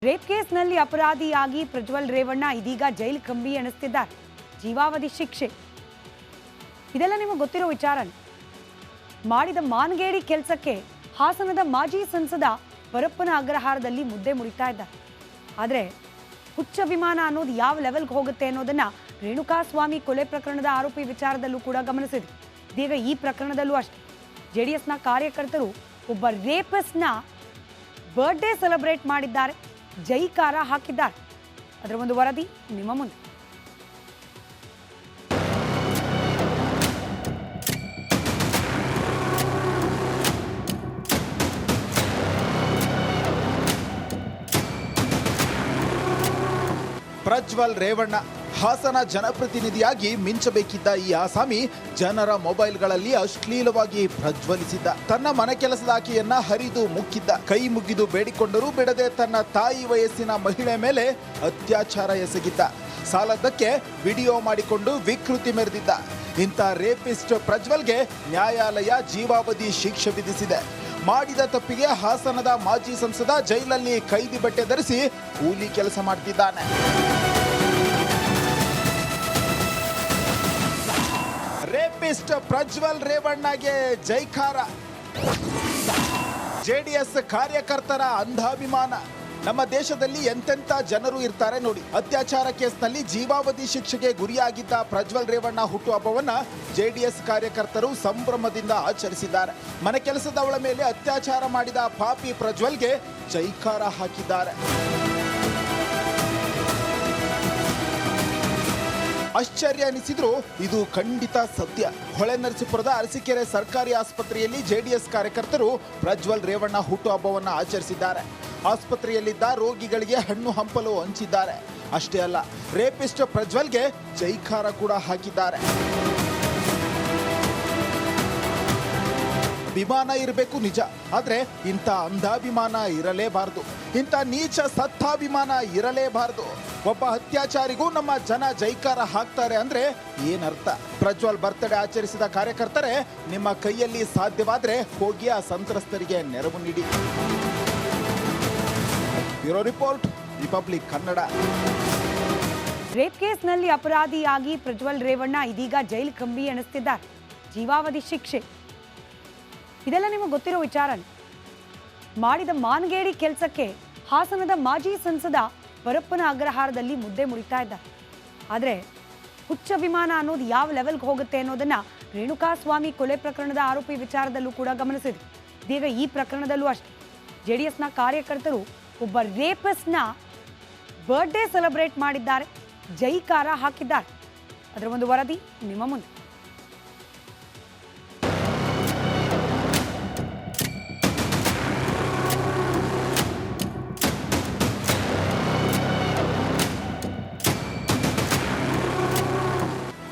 Rape ಕೇಸ್ನಲ್ಲಿ ಅಪರಾಧಿಯಾಗಿ ಪ್ರಜ್ವಲ್ ರೇವಣ್ಣ ಇದೀಗ ಜೈಲು ಕಂಬಿ ಎಣಿಸ್ತಿದ್ದಾರೆ. ಜೀವಾವಧಿ ಶಿಕ್ಷೆ. ಇದೆಲ್ಲ ನಿಮಗೆ ಗೊತ್ತಿರೋ ವಿಚಾರನೇ. ಮಾಡಿದ ಮಾನಗೇಡಿ ಕೆಲಸಕ್ಕೆ ಹಾಸನದ ಮಾಜಿ ಸಂಸದ ಪರಪ್ಪನ ಅಗ್ರಹಾರದಲ್ಲಿ ಮುದ್ದೆ ಮುರಿತಾ ಇದ್ದಾರೆ. ಆದರೆ ಹುಚ್ಚ ವಿಮಾನ ಅನ್ನೋದು ಯಾವ ಲೆವೆಲ್ಗೆ ಹೋಗುತ್ತೆ ಅನ್ನೋದನ್ನ ರೇಣುಕಾಸ್ವಾಮಿ ಕೊಲೆ ಪ್ರಕರಣದ ಆರೋಪಿ ವಿಚಾರದಲ್ಲೂ ಕೂಡ ಗಮನಿಸಿದ್ರು. ಇದೀಗ ಈ ಪ್ರಕರಣದಲ್ಲೂ ಅಷ್ಟೇ ಜೆಡಿಎಸ್ನ ಕಾರ್ಯಕರ್ತರು ಒಬ್ಬ ರೇಪಿಸ್ಟ್ನ ಬರ್ತ್ಡೇ ಸೆಲೆಬ್ರೇಟ್ ಮಾಡಿದ್ದಾರೆ, ಜೈಕಾರ ಹಾಕಿದ್ದಾರೆ. ಅದರ ಒಂದು ವರದಿ ನಿಮ್ಮ ಮುಂದೆ. ಪ್ರಜ್ವಲ್ ರೇವಣ್ಣ ಹಾಸನ ಜನಪ್ರತಿನಿಧಿಯಾಗಿ ಮಿಂಚಬೇಕಿದ್ದ ಈ ಆಸಾಮಿ ಜನರ ಮೊಬೈಲ್ಗಳಲ್ಲಿ ಅಶ್ಲೀಲವಾಗಿ ಪ್ರಜ್ವಲಿಸಿದ್ದ. ತನ್ನ ಮನೆ ಕೆಲಸದ ಆಕೆಯನ್ನ ಹರಿದು ಮುಕ್ಕಿದ್ದ. ಕೈ ಮುಗಿದು ಬೇಡಿಕೊಂಡರೂ ಬಿಡದೆ ತನ್ನ ತಾಯಿ ವಯಸ್ಸಿನ ಮಹಿಳೆ ಮೇಲೆ ಅತ್ಯಾಚಾರ ಎಸಗಿದ್ದ. ಸಾಲದ್ದಕ್ಕೆ ವಿಡಿಯೋ ಮಾಡಿಕೊಂಡು ವಿಕೃತಿ ಮೆರೆದಿದ್ದ. ಇಂಥ ರೇಪಿಸ್ಟ್ ಪ್ರಜ್ವಲ್ಗೆ ನ್ಯಾಯಾಲಯ ಜೀವಾವಧಿ ಶಿಕ್ಷೆ ವಿಧಿಸಿದೆ. ಮಾಡಿದ ತಪ್ಪಿಗೆ ಹಾಸನದ ಮಾಜಿ ಸಂಸದ ಜೈಲಲ್ಲಿ ಕೈದಿ ಬಟ್ಟೆ ಧರಿಸಿ ಕೂಲಿ ಕೆಲಸ ಮಾಡ್ತಿದ್ದಾನೆ. ರೇಪಿಸ್ಟ್ ಪ್ರಜ್ವಲ್ ರೇವಣ್ಣಗೆ ಜೈಕಾರ. ಜೆಡಿಎಸ್ ಕಾರ್ಯಕರ್ತರ ಅಂಧಾಭಿಮಾನ. ನಮ್ಮ ದೇಶದಲ್ಲಿ ಎಂತೆಂಥ ಜನರು ಇರ್ತಾರೆ ನೋಡಿ. ಅತ್ಯಾಚಾರ ಕೇಸ್ನಲ್ಲಿ ಜೀವಾವಧಿ ಶಿಕ್ಷೆಗೆ ಗುರಿಯಾಗಿದ್ದ ಪ್ರಜ್ವಲ್ ರೇವಣ್ಣ ಹುಟ್ಟುಹಬ್ಬವನ್ನ ಜೆಡಿಎಸ್ ಕಾರ್ಯಕರ್ತರು ಸಂಭ್ರಮದಿಂದ ಆಚರಿಸಿದ್ದಾರೆ. ಮನೆ ಕೆಲಸದವಳ ಮೇಲೆ ಅತ್ಯಾಚಾರ ಮಾಡಿದ ಪಾಪಿ ಪ್ರಜ್ವಲ್ಗೆ ಜೈಕಾರ ಹಾಕಿದ್ದಾರೆ. ಆಶ್ಚರ್ಯ ಅನಿಸಿದ್ರು ಇದು ಖಂಡಿತ ಸತ್ಯ. ಹೊಳೆನರಸೀಪುರದ ಅರಸೀಕೆರೆ ಸರ್ಕಾರಿ ಆಸ್ಪತ್ರೆಯಲ್ಲಿ ಜೆಡಿಎಸ್ ಕಾರ್ಯಕರ್ತರು ಪ್ರಜ್ವಲ್ ರೇವಣ್ಣ ಹುಟ್ಟುಹಬ್ಬವನ್ನು ಆಚರಿಸಿದ್ದಾರೆ. ಆಸ್ಪತ್ರೆಯಲ್ಲಿದ್ದ ರೋಗಿಗಳಿಗೆ ಹಣ್ಣು ಹಂಪಲು ಹಂಚಿದ್ದಾರೆ. ಅಷ್ಟೇ ಅಲ್ಲ, ರೇಪಿಸ್ಟ್ ಪ್ರಜ್ವಲ್ಗೆ ಜೈಕಾರ ಕೂಡ ಹಾಕಿದ್ದಾರೆ. ವಿಮಾನ ಇರಬೇಕು ನಿಜ, ಆದ್ರೆ ಇಂಥ ಅಂಧಾಭಿಮಾನ ಇರಲೇಬಾರದು. ಇಂಥ ನೀಚ ಸತ್ತಾಭಿಮಾನ ಇರಲೇಬಾರದು. ಒಬ್ಬ ಅತ್ಯಾಚಾರಿಗೂ ನಮ್ಮ ಜನ ಜೈಕಾರ ಹಾಕ್ತಾರೆ ಅಂದ್ರೆ ಏನರ್ಥ? ಪ್ರಜ್ವಲ್ ಬರ್ತ್ಡೇ ಆಚರಿಸಿದ ಕಾರ್ಯಕರ್ತರೇ, ನಿಮ್ಮ ಕೈಯಲ್ಲಿ ಸಾಧ್ಯವಾದ್ರೆ ಹೋಗಿ ಆ ಸಂತ್ರಸ್ತರಿಗೆ ನೆರವು ನೀಡಿ. Bureau report, republic Kannada. Rape ಕೇಸ್ನಲ್ಲಿ ಅಪರಾಧಿಯಾಗಿ ಪ್ರಜ್ವಲ್ ರೇವಣ್ಣ ಇದೀಗ ಜೈಲು ಕಂಬಿ ಎಣಿಸ್ತಿದ್ದಾರೆ. ಜೀವಾವಧಿ ಶಿಕ್ಷೆ. ಇದೆಲ್ಲ ನಿಮಗೆ ಗೊತ್ತಿರೋ ವಿಚಾರನೇ. ಮಾಡಿದ ಮಾನಗೇಡಿ ಕೆಲಸಕ್ಕೆ ಹಾಸನದ ಮಾಜಿ ಸಂಸದ ಪರಪ್ಪನ ಅಗ್ರಹಾರದಲ್ಲಿ ಮುದ್ದೆ ಮುರಿತಾ ಇದ್ದಾರೆ. ಆದರೆ ಹುಚ್ಚ ವಿಮಾನ ಅನ್ನೋದು ಯಾವ ಲೆವೆಲ್ಗೆ ಹೋಗುತ್ತೆ ಅನ್ನೋದನ್ನ ರೇಣುಕಾಸ್ವಾಮಿ ಕೊಲೆ ಪ್ರಕರಣದ ಆರೋಪಿ ವಿಚಾರದಲ್ಲೂ ಕೂಡ ಗಮನಿಸಿದ್ರು. ಇದೀಗ ಈ ಪ್ರಕರಣದಲ್ಲೂ ಅಷ್ಟೇ ಜೆಡಿಎಸ್ನ ಕಾರ್ಯಕರ್ತರು ಒಬ್ಬ ರೇಪಿಸ್ಟ್ನ ಬರ್ತ್ಡೇ ಸೆಲೆಬ್ರೇಟ್ ಮಾಡಿದ್ದಾರೆ, ಜೈಕಾರ ಹಾಕಿದ್ದಾರೆ. ಅದರ ಒಂದು ವರದಿ ನಿಮ್ಮ ಮುಂದೆ.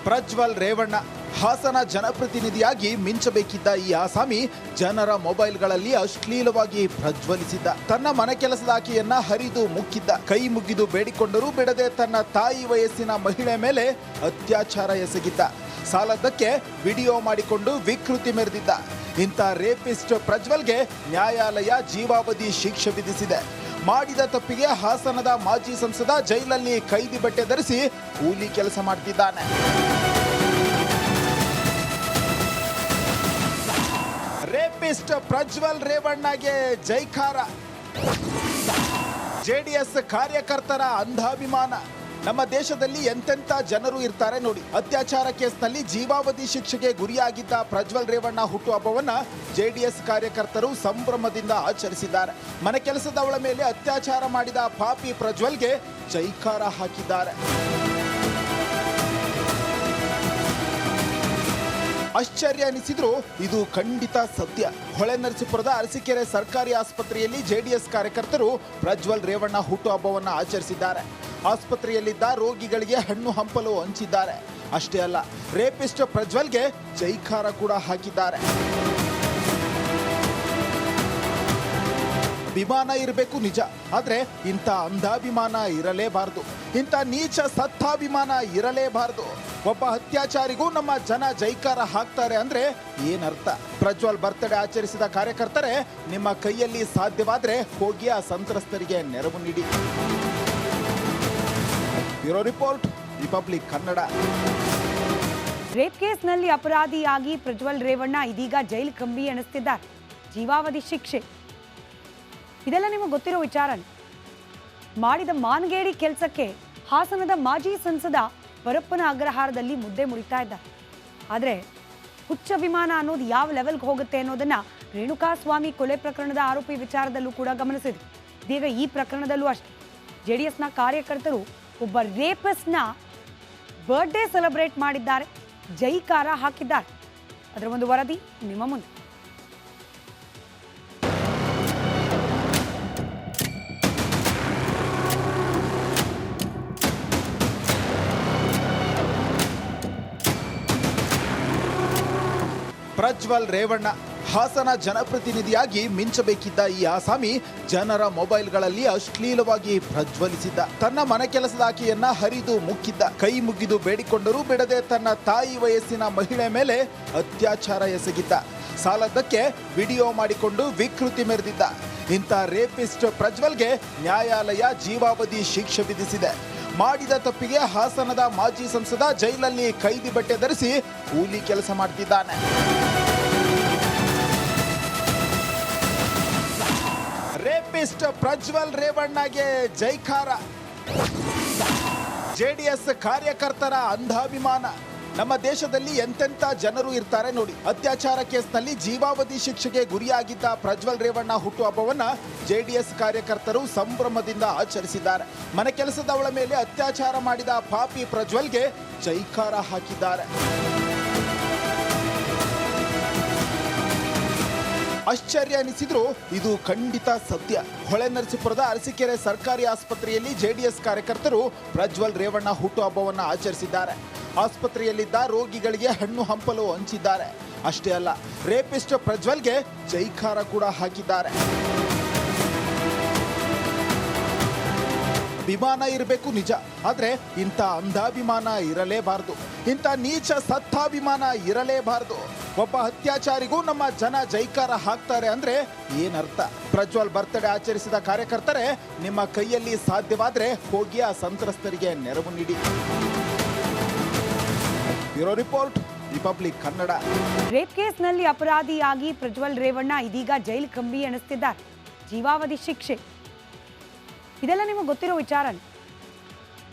ಪ್ರಜ್ವಲ್ ರೇವಣ್ಣ ಹಾಸನ ಜನಪ್ರತಿನಿಧಿಯಾಗಿ ಮಿಂಚಬೇಕಿದ್ದ ಈ ಆಸಾಮಿ ಜನರ ಮೊಬೈಲ್ಗಳಲ್ಲಿ ಅಶ್ಲೀಲವಾಗಿ ಪ್ರಜ್ವಲಿಸಿದ್ದ. ತನ್ನ ಮನೆ ಕೆಲಸದ ಆಕೆಯನ್ನ ಹರಿದು ಮುಕ್ಕಿದ್ದ. ಕೈ ಮುಗಿದು ಬೇಡಿಕೊಂಡರೂ ಬಿಡದೆ ತನ್ನ ತಾಯಿ ವಯಸ್ಸಿನ ಮಹಿಳೆ ಮೇಲೆ ಅತ್ಯಾಚಾರ ಎಸಗಿದ್ದ. ಸಾಲದ್ದಕ್ಕೆ ವಿಡಿಯೋ ಮಾಡಿಕೊಂಡು ವಿಕೃತಿ ಮೆರೆದಿದ್ದ. ಇಂಥ ರೇಪಿಸ್ಟ್ ಪ್ರಜ್ವಲ್ಗೆ ನ್ಯಾಯಾಲಯ ಜೀವಾವಧಿ ಶಿಕ್ಷೆ ವಿಧಿಸಿದೆ. ಮಾಡಿದ ತಪ್ಪಿಗೆ ಹಾಸನದ ಮಾಜಿ ಸಂಸದ ಜೈಲಲ್ಲಿ ಕೈದಿ ಬಟ್ಟೆ ಧರಿಸಿ ಕೂಲಿ ಕೆಲಸ ಮಾಡ್ತಿದ್ದಾನೆ. ರೇಪಿಸ್ಟ್ ಪ್ರಜ್ವಲ್ ರೇವಣ್ಣಗೆ ಜೈಕಾರ. ಜೆಡಿಎಸ್ ಕಾರ್ಯಕರ್ತರ ಅಂಧಾಭಿಮಾನ. ನಮ್ಮ ದೇಶದಲ್ಲಿ ಎಂತೆಂಥ ಜನರು ಇರ್ತಾರೆ ನೋಡಿ. ಅತ್ಯಾಚಾರ ಕೇಸ್ನಲ್ಲಿ ಜೀವಾವಧಿ ಶಿಕ್ಷೆಗೆ ಗುರಿಯಾಗಿದ್ದ ಪ್ರಜ್ವಲ್ ರೇವಣ್ಣ ಹುಟ್ಟುಹಬ್ಬವನ್ನ ಜೆಡಿಎಸ್ ಕಾರ್ಯಕರ್ತರು ಸಂಭ್ರಮದಿಂದ ಆಚರಿಸಿದ್ದಾರೆ. ಮನೆ ಕೆಲಸದವಳ ಮೇಲೆ ಅತ್ಯಾಚಾರ ಮಾಡಿದ ಪಾಪಿ ಪ್ರಜ್ವಲ್ಗೆ ಜೈಕಾರ ಹಾಕಿದ್ದಾರೆ. ಆಶ್ಚರ್ಯ ಅನಿಸಿದ್ರು ಇದು ಖಂಡಿತ ಸತ್ಯ. ಹೊಳೆನರಸೀಪುರದ ಅರಸೀಕೆರೆ ಸರ್ಕಾರಿ ಆಸ್ಪತ್ರೆಯಲ್ಲಿ ಜೆಡಿಎಸ್ ಕಾರ್ಯಕರ್ತರು ಪ್ರಜ್ವಲ್ ರೇವಣ್ಣ ಹುಟ್ಟುಹಬ್ಬವನ್ನು ಆಚರಿಸಿದ್ದಾರೆ. ಆಸ್ಪತ್ರೆಯಲ್ಲಿದ್ದ ರೋಗಿಗಳಿಗೆ ಹಣ್ಣು ಹಂಪಲು ಹಂಚಿದ್ದಾರೆ. ಅಷ್ಟೇ ಅಲ್ಲ, ರೇಪಿಸ್ಟ್ ಪ್ರಜ್ವಲ್ಗೆ ಜೈಕಾರ ಕೂಡ ಹಾಕಿದ್ದಾರೆ. ಅಭಿಮಾನ ಇರಬೇಕು ನಿಜ, ಆದ್ರೆ ಇಂಥ ಅಂಧಾಭಿಮಾನ ಇರಲೇಬಾರದು. ಇಂಥ ನೀಚ ಸತ್ತಾಭಿಮಾನ ಇರಲೇಬಾರದು. ಒಬ್ಬ ಅತ್ಯಾಚಾರಿಗೂ ನಮ್ಮ ಜನ ಜೈಕಾರ ಹಾಕ್ತಾರೆ ಅಂದ್ರೆ ಏನರ್ಥ? ಪ್ರಜ್ವಲ್ ಬರ್ತ್ಡೇ ಆಚರಿಸಿದ ಕಾರ್ಯಕರ್ತರೇ, ನಿಮ್ಮ ಕೈಯಲ್ಲಿ ಸಾಧ್ಯವಾದ್ರೆ ಹೋಗಿ ಆ ಸಂತ್ರಸ್ತರಿಗೆ ನೆರವು ನೀಡಿ. Bureau report, republic Kannada. Rape ಕೇಸ್ನಲ್ಲಿ ಅಪರಾಧಿಯಾಗಿ ಪ್ರಜ್ವಲ್ ರೇವಣ್ಣ ಇದೀಗ ಜೈಲು ಕಂಬಿ ಎಣಿಸ್ತಿದ್ದಾರೆ. ಜೀವಾವಧಿ ಶಿಕ್ಷೆ. ಇದೆಲ್ಲ ನಿಮಗೆ ಗೊತ್ತಿರೋ ವಿಚಾರನೆ. ಮಾಡಿದ ಮಾನಗೇಡಿ ಕೆಲಸಕ್ಕೆ ಹಾಸನದ ಮಾಜಿ ಸಂಸದ ಪರಪ್ಪನ ಅಗ್ರಹಾರದಲ್ಲಿ ಮುದ್ದೆ ಮುರಿತಾ ಇದ್ದಾರೆ. ಆದರೆ ಹುಚ್ಚಭಿಮಾನ ಅನ್ನೋದು ಯಾವ ಲೆವೆಲ್ಗೆ ಹೋಗುತ್ತೆ ಅನ್ನೋದನ್ನ ರೇಣುಕಾಸ್ವಾಮಿ ಕೊಲೆ ಪ್ರಕರಣದ ಆರೋಪಿ ವಿಚಾರದಲ್ಲೂ ಕೂಡ ಗಮನಿಸಿದ್ವಿ. ಇದೀಗ ಈ ಪ್ರಕರಣದಲ್ಲೂ ಅಷ್ಟೇ. ಜೆಡಿಎಸ್ನ ಕಾರ್ಯಕರ್ತರು ಒಬ್ಬ ರೇಪಿಸ್ಟ್ನ ಬರ್ತ್ಡೇ ಸೆಲೆಬ್ರೇಟ್ ಮಾಡಿದ್ದಾರೆ, ಜೈಕಾರ ಹಾಕಿದ್ದಾರೆ. ಅದರ ಒಂದು ವರದಿ ನಿಮ್ಮ ಮುಂದೆ. ಪ್ರಜ್ವಲ್ ರೇವಣ್ಣ ಹಾಸನ ಜನಪ್ರತಿನಿಧಿಯಾಗಿ ಮಿಂಚಬೇಕಿದ್ದ ಈ ಆಸಾಮಿ ಜನರ ಮೊಬೈಲ್ಗಳಲ್ಲಿ ಅಶ್ಲೀಲವಾಗಿ ಪ್ರಜ್ವಲಿಸಿದ್ದ. ತನ್ನ ಮನೆ ಕೆಲಸದ ಆಕೆಯನ್ನ ಹರಿದು ಮುಕ್ಕಿದ್ದ. ಕೈ ಮುಗಿದು ಬೇಡಿಕೊಂಡರೂ ಬಿಡದೆ ತನ್ನ ತಾಯಿ ವಯಸ್ಸಿನ ಮಹಿಳೆ ಮೇಲೆ ಅತ್ಯಾಚಾರ ಎಸಗಿದ್ದ. ಸಾಲದ್ದಕ್ಕೆ ವಿಡಿಯೋ ಮಾಡಿಕೊಂಡು ವಿಕೃತಿ ಮೆರೆದಿದ್ದ. ಇಂಥ ರೇಪಿಸ್ಟ್ ಪ್ರಜ್ವಲ್ಗೆ ನ್ಯಾಯಾಲಯ ಜೀವಾವಧಿ ಶಿಕ್ಷೆ ವಿಧಿಸಿದೆ. ಮಾಡಿದ ತಪ್ಪಿಗೆ ಹಾಸನದ ಮಾಜಿ ಸಂಸದ ಜೈಲಲ್ಲಿ ಕೈದಿ ಬಟ್ಟೆ ಧರಿಸಿ ಕೂಲಿ ಕೆಲಸ ಮಾಡ್ತಿದ್ದಾನೆ. ರೇಪಿಸ್ಟ್ ಪ್ರಜ್ವಲ್ ರೇವಣ್ಣಗೆ ಜೈಕಾರ. ಜೆಡಿಎಸ್ ಕಾರ್ಯಕರ್ತರ ಅಂಧಾಭಿಮಾನ. ನಮ್ಮ ದೇಶದಲ್ಲಿ ಎಂತೆಂಥ ಜನರು ಇರ್ತಾರೆ ನೋಡಿ. ಅತ್ಯಾಚಾರ ಕೇಸ್ನಲ್ಲಿ ಜೀವಾವಧಿ ಶಿಕ್ಷೆಗೆ ಗುರಿಯಾಗಿದ್ದ ಪ್ರಜ್ವಲ್ ರೇವಣ್ಣ ಹುಟ್ಟುಹಬ್ಬವನ್ನ ಜೆಡಿಎಸ್ ಕಾರ್ಯಕರ್ತರು ಸಂಭ್ರಮದಿಂದ ಆಚರಿಸಿದ್ದಾರೆ. ಮನೆ ಕೆಲಸದವಳ ಮೇಲೆ ಅತ್ಯಾಚಾರ ಮಾಡಿದ ಪಾಪಿ ಪ್ರಜ್ವಲ್ಗೆ ಜೈಕಾರ ಹಾಕಿದ್ದಾರೆ. ಆಶ್ಚರ್ಯ ಅನಿಸಿದ್ರು ಇದು ಖಂಡಿತ ಸತ್ಯ. ಹೊಳೆನರಸೀಪುರದ ಅರಸೀಕೆರೆ ಸರ್ಕಾರಿ ಆಸ್ಪತ್ರೆಯಲ್ಲಿ ಜೆಡಿಎಸ್ ಕಾರ್ಯಕರ್ತರು ಪ್ರಜ್ವಲ್ ರೇವಣ್ಣ ಹುಟ್ಟುಹಬ್ಬವನ್ನು ಆಚರಿಸಿದ್ದಾರೆ. ಆಸ್ಪತ್ರೆಯಲ್ಲಿದ್ದ ರೋಗಿಗಳಿಗೆ ಹಣ್ಣು ಹಂಪಲು ಹಂಚಿದ್ದಾರೆ. ಅಷ್ಟೇ ಅಲ್ಲ, ರೇಪಿಸ್ಟ್ ಪ್ರಜ್ವಲ್ಗೆ ಜೈಕಾರ ಕೂಡ ಹಾಕಿದ್ದಾರೆ. ಅಭಿಮಾನ ಇರಬೇಕು ನಿಜ, ಆದ್ರೆ ಇಂಥ ಅಂಧಾಭಿಮಾನ ಇರಲೇಬಾರದು. ಇಂಥ ನೀಚ ಸತ್ತಾಭಿಮಾನ ಇರಲೇಬಾರದು. ಒಬ್ಬ ಅತ್ಯಾಚಾರಿಗೂ ನಮ್ಮ ಜನ ಜೈಕಾರ ಹಾಕ್ತಾರೆ ಅಂದ್ರೆ ಏನರ್ಥ? ಪ್ರಜ್ವಲ್ ಬರ್ತ್ಡೇ ಆಚರಿಸಿದ ಕಾರ್ಯಕರ್ತರೇ, ನಿಮ್ಮ ಕೈಯಲ್ಲಿ ಸಾಧ್ಯವಾದ್ರೆ ಹೋಗಿ ಆ ಸಂತ್ರಸ್ತರಿಗೆ ನೆರವು ನೀಡಿ. Bureau report, republic Kannada. Rape ಕೇಸ್ನಲ್ಲಿ ಅಪರಾಧಿಯಾಗಿ ಪ್ರಜ್ವಲ್ ರೇವಣ್ಣ ಇದೀಗ ಜೈಲು ಕಂಬಿ ಎಣಿಸ್ತಿದ್ದಾರೆ. ಜೀವಾವಧಿ ಶಿಕ್ಷೆ. ಇದೆಲ್ಲ ನಿಮಗೆ ಗೊತ್ತಿರೋ ವಿಚಾರನೆ.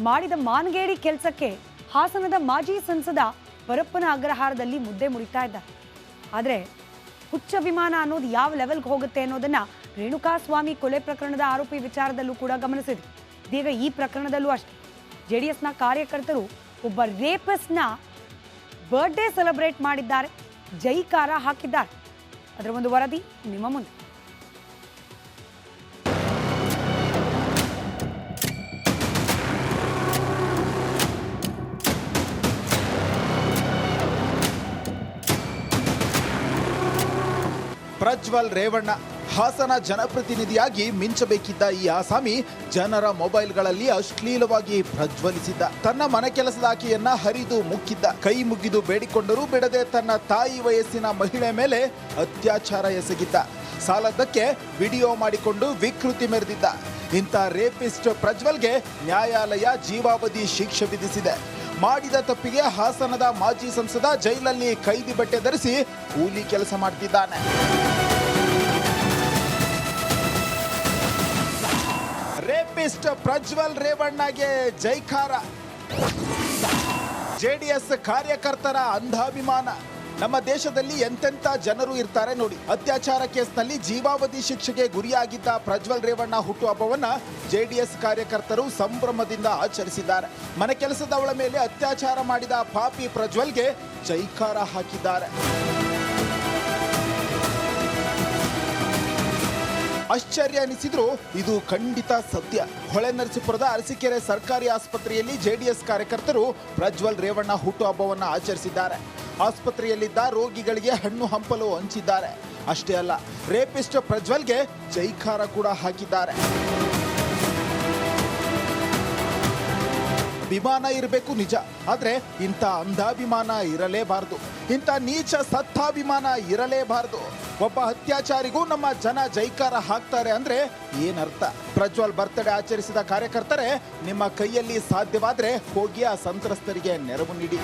ಮಾಡಿದ ಮಾನಗೇಡಿ ಕೆಲಸಕ್ಕೆ ಹಾಸನದ ಮಾಜಿ ಸಂಸದ ಪರಪ್ಪನ ಅಗ್ರಹಾರದಲ್ಲಿ ಮುದ್ದೆ ಮುರಿತಾ ಇದ್ದಾರೆ. ಆದರೆ ಹುಚ್ಚಭಿಮಾನ ಅನ್ನೋದು ಯಾವ ಲೆವೆಲ್ಗೆ ಹೋಗುತ್ತೆ ಅನ್ನೋದನ್ನ ರೇಣುಕಾಸ್ವಾಮಿ ಕೊಲೆ ಪ್ರಕರಣದ ಆರೋಪಿ ವಿಚಾರದಲ್ಲೂ ಕೂಡ ಗಮನಿಸಿದ್ವಿ. ಇದೀಗ ಈ ಪ್ರಕರಣದಲ್ಲೂ ಅಷ್ಟೇ. ಜೆಡಿಎಸ್ನ ಕಾರ್ಯಕರ್ತರು ಒಬ್ಬ ರೇಪಿಸ್ಟ್ನ ಬರ್ತ್ಡೇ ಸೆಲೆಬ್ರೇಟ್ ಮಾಡಿದ್ದಾರೆ, ಜೈಕಾರ ಹಾಕಿದ್ದಾರೆ. ಅದರ ಒಂದು ವರದಿ ನಿಮ್ಮ ಮುಂದೆ. ಪ್ರಜ್ವಲ್ ರೇವಣ್ಣ ಹಾಸನ ಜನಪ್ರತಿನಿಧಿಯಾಗಿ ಮಿಂಚಬೇಕಿದ್ದ ಈ ಆಸಾಮಿ ಜನರ ಮೊಬೈಲ್ಗಳಲ್ಲಿ ಅಶ್ಲೀಲವಾಗಿ ಪ್ರಜ್ವಲಿಸಿದ್ದ. ತನ್ನ ಮನೆ ಕೆಲಸದ ಆಕೆಯನ್ನ ಹರಿದು ಮುಕ್ಕಿದ್ದ. ಕೈ ಮುಗಿದು ಬೇಡಿಕೊಂಡರೂ ಬಿಡದೆ ತನ್ನ ತಾಯಿ ವಯಸ್ಸಿನ ಮಹಿಳೆ ಮೇಲೆ ಅತ್ಯಾಚಾರ ಎಸಗಿದ್ದ. ಸಾಲದ್ದಕ್ಕೆ ವಿಡಿಯೋ ಮಾಡಿಕೊಂಡು ವಿಕೃತಿ ಮೆರೆದಿದ್ದ. ಇಂಥ ರೇಪಿಸ್ಟ್ ಪ್ರಜ್ವಲ್ಗೆ ನ್ಯಾಯಾಲಯ ಜೀವಾವಧಿ ಶಿಕ್ಷೆ ವಿಧಿಸಿದೆ. ಮಾಡಿದ ತಪ್ಪಿಗೆ ಹಾಸನದ ಮಾಜಿ ಸಂಸದ ಜೈಲಲ್ಲಿ ಕೈದಿ ಬಟ್ಟೆ ಧರಿಸಿ ಕೂಲಿ ಕೆಲಸ ಮಾಡ್ತಿದ್ದಾನೆ. ರೇಪಿಸ್ಟ್ ಪ್ರಜ್ವಲ್ ರೇವಣ್ಣಗೆ ಜೈಕಾರ. ಜೆಡಿಎಸ್ ಕಾರ್ಯಕರ್ತರ ಅಂಧಾಭಿಮಾನ. ನಮ್ಮ ದೇಶದಲ್ಲಿ ಎಂತೆಂಥ ಜನರು ಇರ್ತಾರೆ ನೋಡಿ. ಅತ್ಯಾಚಾರ ಕೇಸ್ನಲ್ಲಿ ಜೀವಾವಧಿ ಶಿಕ್ಷೆಗೆ ಗುರಿಯಾಗಿದ್ದ ಪ್ರಜ್ವಲ್ ರೇವಣ್ಣ ಹುಟ್ಟುಹಬ್ಬವನ್ನ ಜೆಡಿಎಸ್ ಕಾರ್ಯಕರ್ತರು ಸಂಭ್ರಮದಿಂದ ಆಚರಿಸಿದ್ದಾರೆ. ಮನೆ ಕೆಲಸದವಳ ಮೇಲೆ ಅತ್ಯಾಚಾರ ಮಾಡಿದ ಪಾಪಿ ಪ್ರಜ್ವಲ್ಗೆ ಜೈಕಾರ ಹಾಕಿದ್ದಾರೆ. ಆಶ್ಚರ್ಯ ಅನಿಸಿದ್ರು ಇದು ಖಂಡಿತ ಸತ್ಯ. ಹೊಳೆನರಸೀಪುರದ ಅರಸೀಕೆರೆ ಸರ್ಕಾರಿ ಆಸ್ಪತ್ರೆಯಲ್ಲಿ ಜೆಡಿಎಸ್ ಕಾರ್ಯಕರ್ತರು ಪ್ರಜ್ವಲ್ ರೇವಣ್ಣ ಹುಟ್ಟುಹಬ್ಬವನ್ನು ಆಚರಿಸಿದ್ದಾರೆ. ಆಸ್ಪತ್ರೆಯಲ್ಲಿದ್ದ ರೋಗಿಗಳಿಗೆ ಹಣ್ಣು ಹಂಪಲು ಹಂಚಿದ್ದಾರೆ. ಅಷ್ಟೇ ಅಲ್ಲ, ರೇಪಿಸ್ಟ್ ಪ್ರಜ್ವಲ್ಗೆ ಜೈಕಾರ ಕೂಡ ಹಾಕಿದ್ದಾರೆ. ವಿಮಾನ ಇರಬೇಕು ನಿಜ, ಆದ್ರೆ ಇಂಥ ಅಂಧಾಭಿಮಾನ ಇರಲೇಬಾರದು, ಇಂಥ ನೀಚ ಸತ್ತಾಭಿಮಾನ ಇರಲೇಬಾರದು. ಒಬ್ಬ ಅತ್ಯಾಚಾರಿಗೂ ನಮ್ಮ ಜನ ಜೈಕಾರ ಹಾಕ್ತಾರೆ ಅಂದ್ರೆ ಏನರ್ಥ? ಪ್ರಜ್ವಲ್ ಬರ್ತ್ಡೇ ಆಚರಿಸಿದ ಕಾರ್ಯಕರ್ತರೇ, ನಿಮ್ಮ ಕೈಯಲ್ಲಿ ಸಾಧ್ಯವಾದ್ರೆ ಹೋಗಿ ಆ ಸಂತ್ರಸ್ತರಿಗೆ ನೆರವು ನೀಡಿ.